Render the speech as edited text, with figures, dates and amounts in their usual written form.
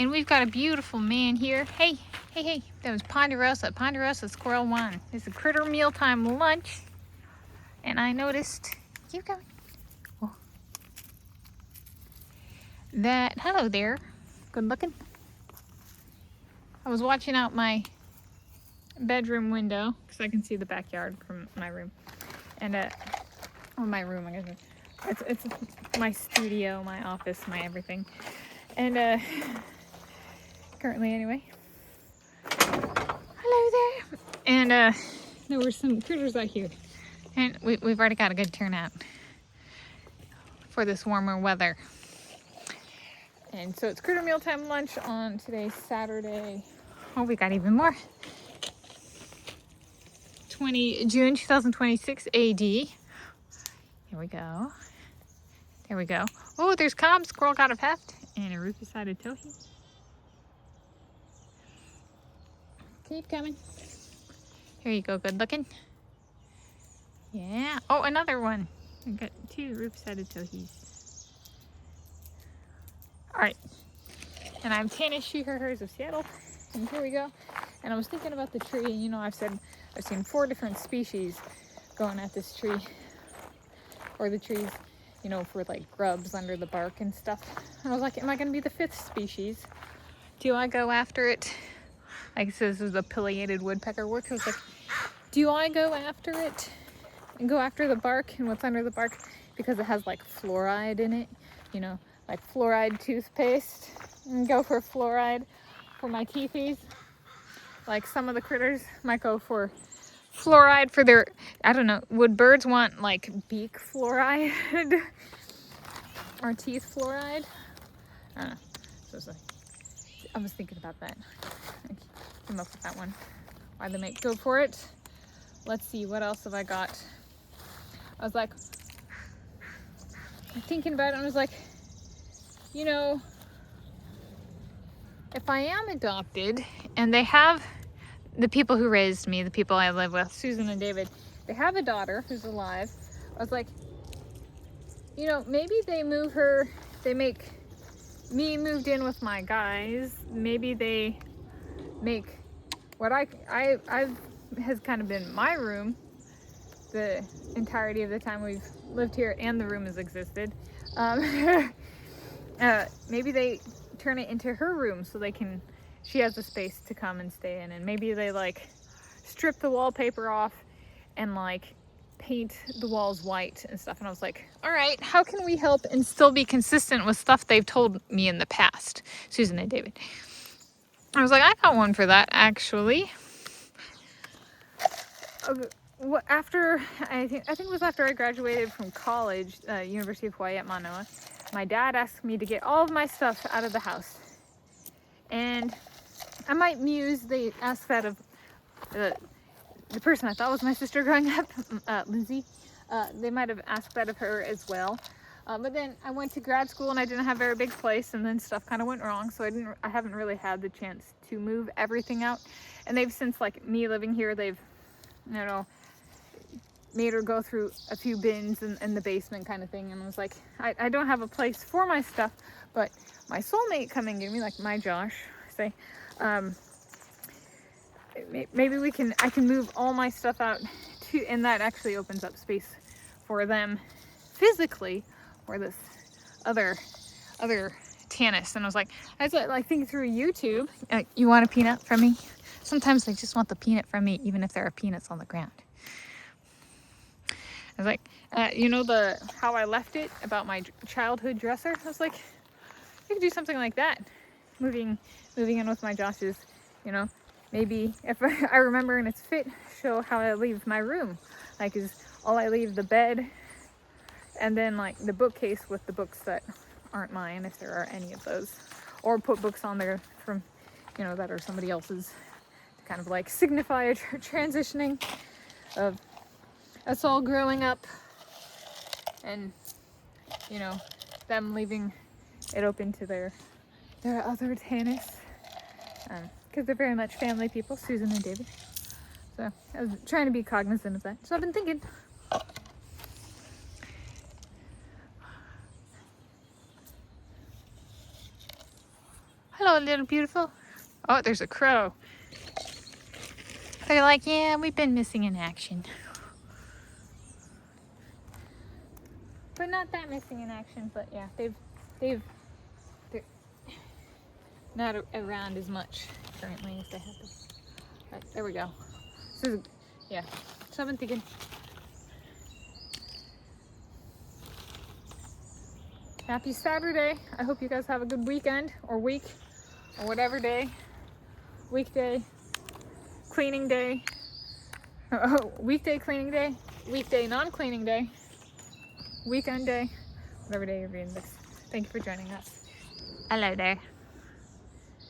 And we've got a beautiful man here. Hey, hey, hey. That was Ponderosa. Ponderosa Squirrel 1. It's a critter mealtime lunch. And I noticed, keep going. Oh. That, hello there. Good looking. I was watching out my bedroom window because I can see the backyard from my room. And, oh, my room, I guess. It's my studio, my office, my everything. And, currently anyway. Hello there. And, there were some critters out here. And we've already got a good turnout for this warmer weather. And so it's critter mealtime lunch on today's Saturday. Oh, we got even more. 20 June 2026 AD. Here we go. There we go. Oh, there's Cobb, squirrel got a peft, and a rufous-sided towhee. Keep coming. Here you go, good looking. Yeah. Oh, another one. I got 2 rufous-sided towhees. All right. And I'm Tanis, she/her/hers of Seattle. And here we go. And I was thinking about the tree. You know, I've seen 4 different species going at this tree. Or the trees, you know, for like grubs under the bark and stuff. And I was like, am I going to be the 5th species? Do I go after it? Like it says, this is a pileated woodpecker. Work. I was like, do I go after it and go after the bark and what's under the bark because it has like fluoride in it, you know, like fluoride toothpaste, and go for fluoride for my teethies. Like some of the critters might go for fluoride for their, I don't know, would birds want like beak fluoride or teeth fluoride? I don't know. So I was thinking about that. I came up with that one. Why they might go for it. Let's see, what else have I got? I was like, thinking about it, and I was like, you know, if I am adopted and they have, the people who raised me, the people I live with, Susan and David, they have a daughter who's alive. I was like, you know, maybe they move her, they make me moved in with my guys. Maybe they make what I've has kind of been my room the entirety of the time we've lived here and the room has existed. Maybe they turn it into her room so she has a space to come and stay in, and maybe they like strip the wallpaper off and like paint the walls white and stuff. And I was like, all right, how can we help and still be consistent with stuff they've told me in the past, Susan and David? I was like, I got one for that actually. After I think it was after I graduated from college, University of Hawaii at Manoa, my dad asked me to get all of my stuff out of the house. And I might muse, they asked that of the person I thought was my sister growing up, Lindsay. They might have asked that of her as well. But then I went to grad school and I didn't have a very big place, and then stuff kind of went wrong. So I haven't really had the chance to move everything out. And they've, since like me living here, they've, you know, made her go through a few bins in the basement kind of thing. And I was like, I don't have a place for my stuff, but my soulmate coming to me, like my Josh, say, maybe I can move all my stuff out too, and that actually opens up space for them physically for this other Tanis. And I was like thinking through YouTube, you want a peanut from me? Sometimes they just want the peanut from me, even if there are peanuts on the ground. I was like, you know, how I left it about my childhood dresser? I was like, you could do something like that. Moving in with my Josh's, you know, maybe if I remember and it's fit, show how I leave my room. Like, is all I leave the bed, and then like the bookcase with the books that aren't mine, if there are any of those, or put books on there from, you know, that are somebody else's, to kind of like signify a transitioning of us all growing up, and, you know, them leaving it open to their other Tanis, because they're very much family people, Susan and David. So I was trying to be cognizant of that. So I've been thinking. Hello, little beautiful. Oh, there's a crow. They're like, yeah, we've been missing in action. But not that missing in action, but yeah, they're not around as much currently as they have been. Right, there we go. This is, yeah, 7th again. Happy Saturday. I hope you guys have a good weekend or week or whatever day. Weekday, cleaning day. Oh, weekday cleaning day, weekday non-cleaning day, weekend day, whatever day you're reading this. Thank you for joining us. Hello there.